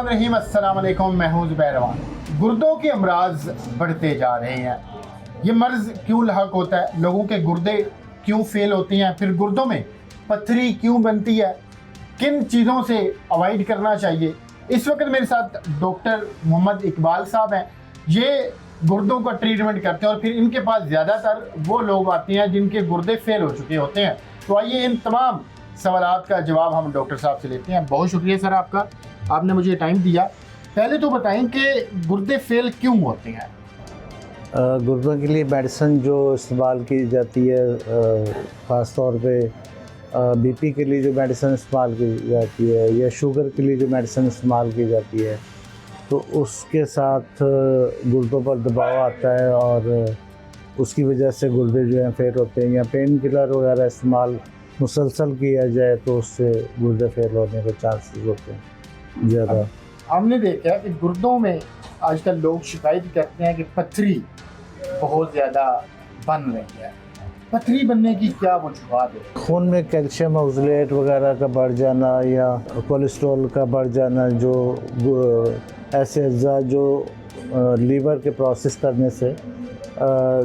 बिस्मिल्लाहिर्रहमानिर्रहीम। अस्सलाम वालेकुम। मैं हूं ज़ुबैर रवान। गुर्दों के अमराज बढ़ते जा रहे हैं। ये मर्ज़ क्यों लाहक होता है, लोगों के गुर्दे क्यों फेल होती हैं, फिर गुर्दों में पत्थरी क्यों बनती है, किन चीज़ों से अवॉइड करना चाहिए। इस वक्त मेरे साथ डॉक्टर मोहम्मद इकबाल साहब हैं। ये गुर्दों का ट्रीटमेंट करते हैं और फिर इनके पास ज़्यादातर वो लोग आते हैं जिनके गुर्दे फेल हो चुके होते हैं। तो आइए इन तमाम सवालात का जवाब हम डॉक्टर साहब से लेते हैं। बहुत शुक्रिया सर आपका, आपने मुझे टाइम दिया। पहले तो बताएं कि गुर्दे फेल क्यों होते हैं। गुर्दों के लिए मेडिसिन जो इस्तेमाल की जाती है, ख़ास तौर पे बीपी के लिए जो मेडिसिन इस्तेमाल की जाती है या शुगर के लिए जो मेडिसिन इस्तेमाल की जाती है, तो उसके साथ गुर्दों पर दबाव आता है और उसकी वजह से गुर्दे जो हैं फेल होते हैं। या पेन किलर वगैरह इस्तेमाल मुसलसल किया जाए तो उससे गुर्दे फेल होने के चांसेस होते हैं ज़्यादा। हमने देखा है कि गुर्दों में आजकल लोग शिकायत करते हैं कि पथरी बहुत ज़्यादा बन रही है। पथरी बनने की क्या वजूहत है? खून में कैल्शियम ऑक्सलेट वगैरह का बढ़ जाना या कोलेस्ट्रॉल का बढ़ जाना, जो ऐसे अज्जा जो लीवर के प्रोसेस करने से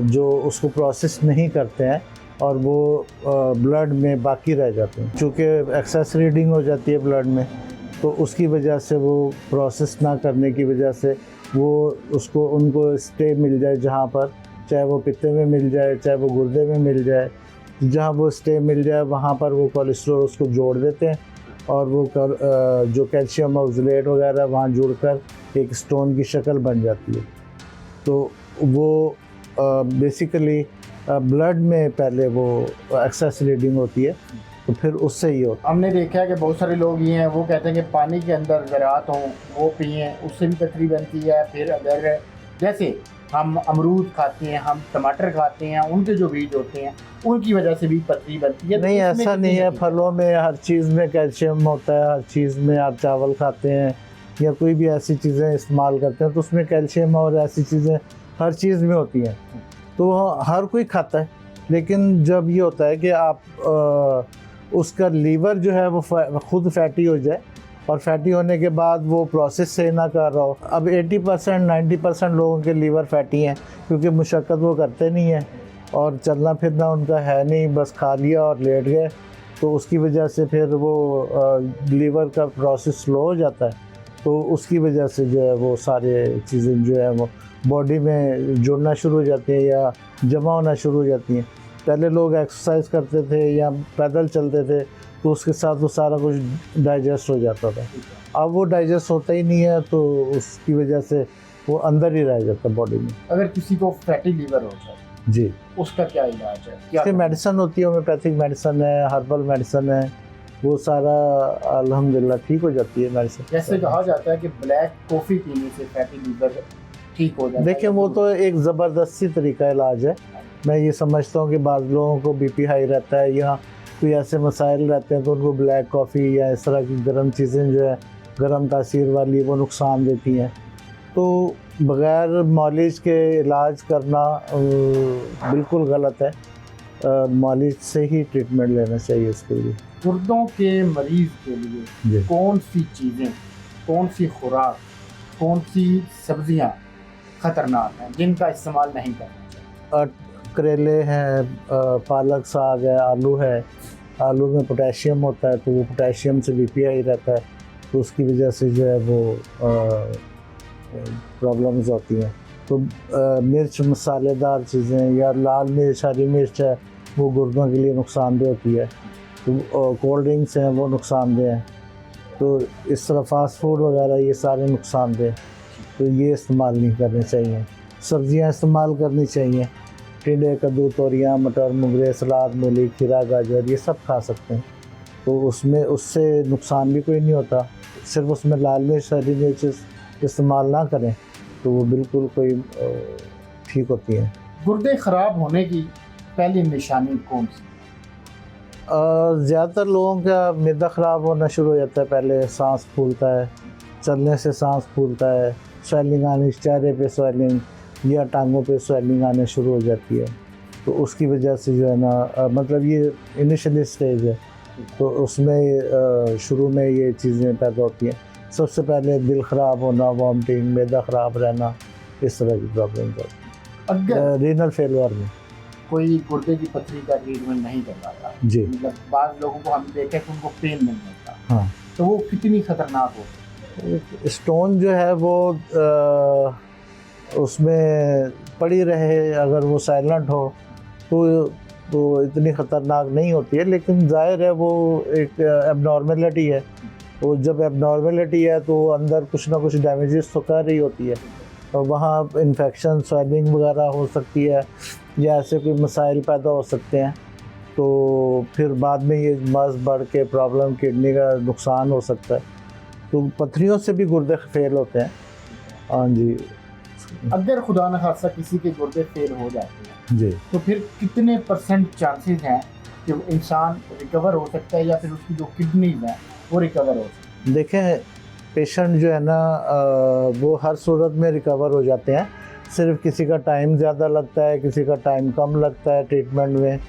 जो उसको प्रोसेस नहीं करते हैं और वो ब्लड में बाकी रह जाते हैं। चूँकि एक्सेस रीडिंग हो जाती है ब्लड में, तो उसकी वजह से वो प्रोसेस ना करने की वजह से वो उसको उनको स्टे मिल जाए जहाँ पर, चाहे वो पित्ते में मिल जाए चाहे वो गुर्दे में मिल जाए, जहाँ वो स्टे मिल जाए वहाँ पर वो कोलेस्ट्रॉल उसको जोड़ देते हैं और वो जो कैल्शियम ऑक्सलेट वगैरह वहाँ जुड़कर एक स्टोन की शक्ल बन जाती है। तो वो बेसिकली ब्लड में पहले वो एक्सेस रीडिंग होती है, तो फिर उससे ही होता है। हमने देखा है कि बहुत सारे लोग ये हैं, वो कहते हैं कि पानी के अंदर ज़रात हों वो पिए, उससे भी पथरी बनती है। फिर अगर जैसे हम अमरूद खाते हैं, हम टमाटर खाते हैं, उनके जो बीज होते हैं उनकी वजह से भी पथरी बनती है। नहीं, ऐसा नहीं है। फलों में हर चीज़ में कैल्शियम होता है, हर चीज़ में। आप चावल खाते हैं या कोई भी ऐसी चीज़ें इस्तेमाल करते हैं तो उसमें कैल्शियम और ऐसी चीज़ें हर चीज़ में होती हैं, तो हर कोई खाता है। लेकिन जब ये होता है कि आप उसका लीवर जो है वो खुद फैटी हो जाए और फैटी होने के बाद वो प्रोसेस सही ना कर रहा हो। अब 80% 90% लोगों के लीवर फैटी हैं क्योंकि मुशक्क़त वो करते नहीं हैं और चलना फिरना उनका है नहीं, बस खा लिया और लेट गए, तो उसकी वजह से फिर वो लीवर का प्रोसेस स्लो हो जाता है। तो उसकी वजह से जो है वो सारे चीज़ें जो है वो बॉडी में जुड़ना शुरू हो जाती हैं या जमा होना शुरू हो जाती हैं। पहले लोग एक्सरसाइज करते थे या पैदल चलते थे तो उसके साथ वो सारा कुछ डाइजेस्ट हो जाता था। अब वो डाइजेस्ट होता ही नहीं है, तो उसकी वजह से वो अंदर ही रह जाता है बॉडी में। अगर किसी को फैटी लीवर हो जाए जी, उसका क्या इलाज है? क्या इसकी मेडिसिन होती है, होम्योपैथिक मेडिसिन है, हर्बल मेडिसिन है, वो सारा अल्हम्दुलिल्लाह ठीक हो जाती है मेडिसिन। जैसे कहा जाता है कि ब्लैक कॉफ़ी पीने से फैटी लीवर ठीक हो जाता है। देखिए, वो तो एक ज़बरदस्ती तरीका इलाज है। मैं ये समझता हूँ कि बाज़ लोगों को बीपी हाई रहता है या कोई ऐसे मसाइल रहते हैं तो उनको ब्लैक कॉफ़ी या इस तरह की गर्म चीज़ें जो है गर्म तासीर वाली वो नुकसान देती हैं। तो बग़ैर मालिश के इलाज करना बिल्कुल गलत है। मालिश से ही ट्रीटमेंट लेना चाहिए इसके लिए। गुर्दों के मरीज़ के लिए कौन सी चीज़ें, कौन सी खुराक, कौन सी सब्जियां ख़तरनाक हैं जिनका इस्तेमाल नहीं करना चाहिए? करेले हैं, पालक साग है, आलू है। आलू में पोटेशियम होता है तो वो पोटेशियम से बीपी हाई रहता है, तो उसकी वजह से जो है वो प्रॉब्लम्स होती हैं। तो मिर्च मसालेदार चीज़ें या लाल मिर्च, हरी मिर्च है, वो गुर्दों के लिए नुकसानदेह होती है। तो कोल्ड ड्रिंक्स हैं वो नुकसानदेह हैं। तो इस तरह फास्ट फूड वगैरह ये सारे नुकसानदेह, तो ये इस्तेमाल नहीं करने चाहिए। सब्ज़ियाँ इस्तेमाल करनी चाहिए। टिंडे, कद्दू, तोरियाँ, मटर, मुंगरे, सलाद, मूली, खीरा, गाजर, ये सब खा सकते हैं। तो उसमें उससे नुकसान भी कोई नहीं होता। सिर्फ उसमें लाल मिर्च, हरी मिर्च इस्तेमाल ना करें तो वो बिल्कुल कोई ठीक होती है। गुर्दे ख़राब होने की पहली निशानी कौन सी? ज़्यादातर लोगों का मैदा ख़राब होना शुरू हो जाता है। पहले सांस फूलता है, चलने से सांस फूलता है, स्वेलिंग आनी, चेहरे पे स्वेलिंग या टांगों पे स्वेलिंग आने शुरू हो जाती है। तो उसकी वजह से जो है ना, मतलब ये इनिशियली स्टेज है, तो उसमें शुरू में ये चीज़ें पैदा होती हैं। सबसे पहले दिल ख़राब होना, वॉमिटिंग, मैदा ख़राब रहना, इस तरह की प्रॉब्लम है अगर रीनल फेलवर में। कोई गुर्दे की पथरी का ट्रीटमेंट नहीं कर पाता, जी मतलब बाज़ लोगों को हम देखे कि उनको पेन नहीं होता, हाँ, तो वो कितनी खतरनाक हो? स्टोन जो है वो उसमें पड़ी रहे, अगर वो साइलेंट हो तो इतनी ख़तरनाक नहीं होती है, लेकिन ज़ाहिर है वो एक एबनॉर्मेलिटी है। तो जब एबनॉर्मेलिटी है तो अंदर कुछ ना कुछ डैमेजेस तो कर रही होती है, और वहाँ इन्फेक्शन, स्वेलिंग वगैरह हो सकती है, या ऐसे कोई मसाइल पैदा हो सकते हैं। तो फिर बाद में ये मर्ज़ बढ़ के प्रॉब्लम, किडनी का नुकसान हो सकता है। तो पथरियों से भी गुर्दे फेल होते हैं। हाँ जी अगर खुदा न खास्ता किसी के गुर्दे फेल हो जाते हैं जी। तो फिर कितने % चांसेस हैं कि वो इंसान रिकवर हो सकता है, या फिर उसकी जो किडनीज हैं वो रिकवर हो सकती है? देखें, पेशेंट जो है ना वो हर सूरत में रिकवर हो जाते हैं। सिर्फ किसी का टाइम ज़्यादा लगता है, किसी का टाइम कम लगता है ट्रीटमेंट में।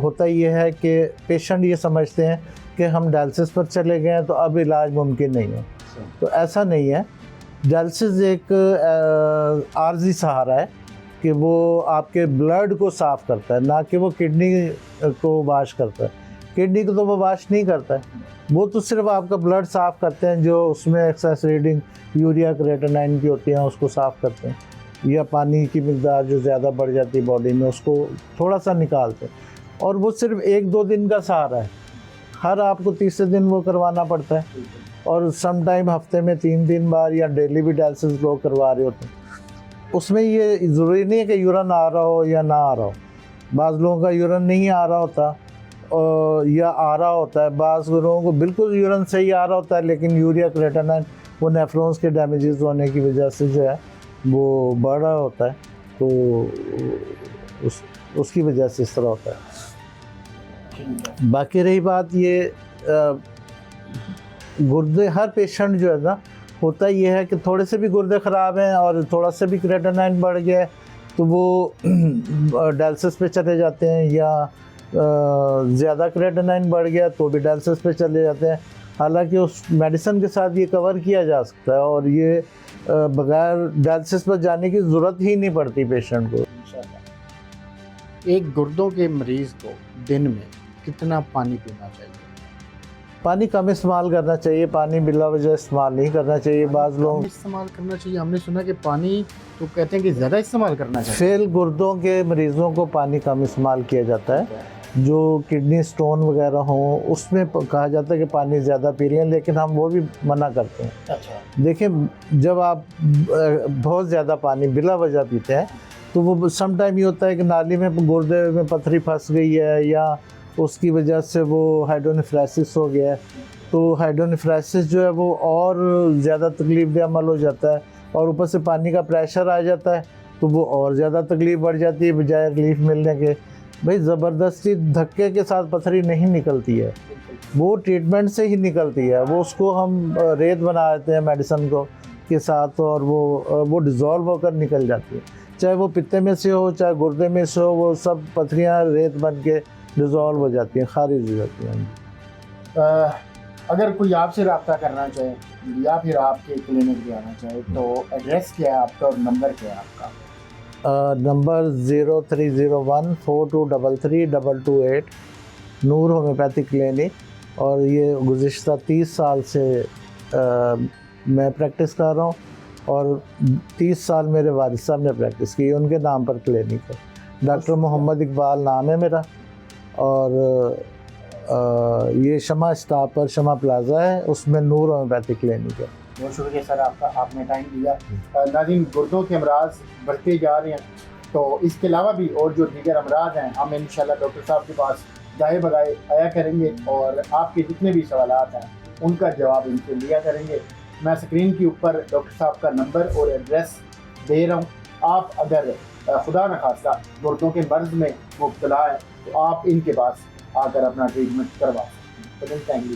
होता ये है कि पेशेंट ये समझते हैं कि हम डायलिसिस पर चले गए हैं तो अब इलाज मुमकिन नहीं है। तो ऐसा नहीं है। डायलिसिस एक आर्जी सहारा है कि वो आपके ब्लड को साफ़ करता है, ना कि वो किडनी को वाश करता है। किडनी को तो वो वाश नहीं करता है, वो तो सिर्फ आपका ब्लड साफ़ करते हैं, जो उसमें एक्सेस रीडिंग यूरिया क्रेटिनाइन की होती है उसको साफ़ करते हैं, या पानी की मिकदार जो ज़्यादा बढ़ जाती है बॉडी में उसको थोड़ा सा निकालते हैं। और वो सिर्फ 1-2 दिन का सहारा है, हर आपको तीसरे दिन वो करवाना पड़ता है, और सम टाइम हफ्ते में 3-3 बार या डेली भी डायलिसिस लोग करवा रहे होते हैं। उसमें ये ज़रूरी नहीं है कि यूरिन आ रहा हो या ना आ रहा हो। बाज़ लोगों का यूरिन नहीं आ रहा होता या आ रहा होता है, बाज़ लोगों को बिल्कुल यूरिन सही आ रहा होता है, लेकिन यूरिया क्रेटिनाइन वो नेफ्रॉन्स के डैमेजेस होने की वजह से जो है वो बढ़ रहा होता है, तो उसकी वजह से इस तरह होता है। बाकी रही बात ये गुर्दे, हर पेशेंट जो है ना, होता ये है कि थोड़े से भी गुर्दे ख़राब हैं और थोड़ा से भी क्रेटिनाइन बढ़ गया है तो वो डायलिसिस पे चले जाते हैं, या ज़्यादा क्रेटिनाइन बढ़ गया तो भी डायलिसिस पे चले जाते हैं। हालांकि उस मेडिसिन के साथ ये कवर किया जा सकता है, और ये बगैर डायलिसिस पर जाने की ज़रूरत ही नहीं पड़ती पेशेंट को। एक गुर्दों के मरीज़ को दिन में कितना पानी पीना चाहिए? पानी कम इस्तेमाल करना चाहिए, पानी बिला वजह इस्तेमाल नहीं करना चाहिए। बाज़ लोग इस्तेमाल करना चाहिए, हमने सुना कि पानी तो कहते हैं कि ज़्यादा इस्तेमाल करना चाहिए। फेल गुर्दों के मरीज़ों को पानी कम इस्तेमाल किया जाता है। जो किडनी स्टोन वगैरह हों उसमें कहा जाता है कि पानी ज़्यादा पी लें, लेकिन हम वो भी मना करते हैं। अच्छा। देखिए, जब आप बहुत ज़्यादा पानी बिला वजह पीते हैं तो वो सम टाइम ये होता है कि नाली में गुर्दे में पथरी फंस गई है, या उसकी वजह से वो हाइड्रोनेफ्राइसिस हो गया है। तो हाइड्रोनेफ्राइसिस जो है वो और ज़्यादा तकलीफ दे अमल हो जाता है, और ऊपर से पानी का प्रेशर आ जाता है तो वो और ज़्यादा तकलीफ बढ़ जाती है बजाय रिलीफ मिलने के। भाई ज़बरदस्ती धक्के के साथ पथरी नहीं निकलती है, वो ट्रीटमेंट से ही निकलती है। वो उसको हम रेत बना देते हैं मेडिसिन को के साथ, और वो डिज़ोल्व होकर निकल जाती है। चाहे वो पित्ते में से हो, चाहे गुर्दे में से हो, वो सब पथरियाँ रेत बन के डिज़ोल्व हो जाती हैं, खारिज हो जाती हैं। अगर कोई आपसे रब्ता करना चाहे या फिर आपके क्लिनिक पे आना चाहे तो एड्रेस क्या है आपका और नंबर क्या है आपका? नंबर 030142332228 नूर होम्योपैथिक क्लिनिक, और ये गुज़िश्ता 30 साल से मैं प्रैक्टिस कर रहा हूँ, और 30 साल मेरे वालिद साहब ने प्रैक्टिस की, उनके नाम पर क्लिनिक है। डॉक्टर मोहम्मद इकबाल नाम है मेरा, और ये शमा स्टॉप पर शमा प्लाजा है, उसमें नूर होम्योपैथिक क्लिनिक है। बहुत शुक्रिया सर आपका, आपने टाइम दिया। नाज़रीन, गुर्दों के अमराज बढ़ते जा रहे हैं, तो इसके अलावा भी और जो दीगर अमराज हैं हम इंशाल्लाह डॉक्टर साहब के पास जाए बगाए आया करेंगे, और आपके जितने भी सवालात हैं उनका जवाब इनसे लिया करेंगे। मैं स्क्रीन के ऊपर डॉक्टर साहब का नंबर और एड्रेस दे रहा हूँ। आप अगर खुदा न खास्ता गुर्दों के मर्ज़ में मुब्तला है तो आप इनके पास आकर अपना ट्रीटमेंट करवा सकते हैं। तो थैंक यू।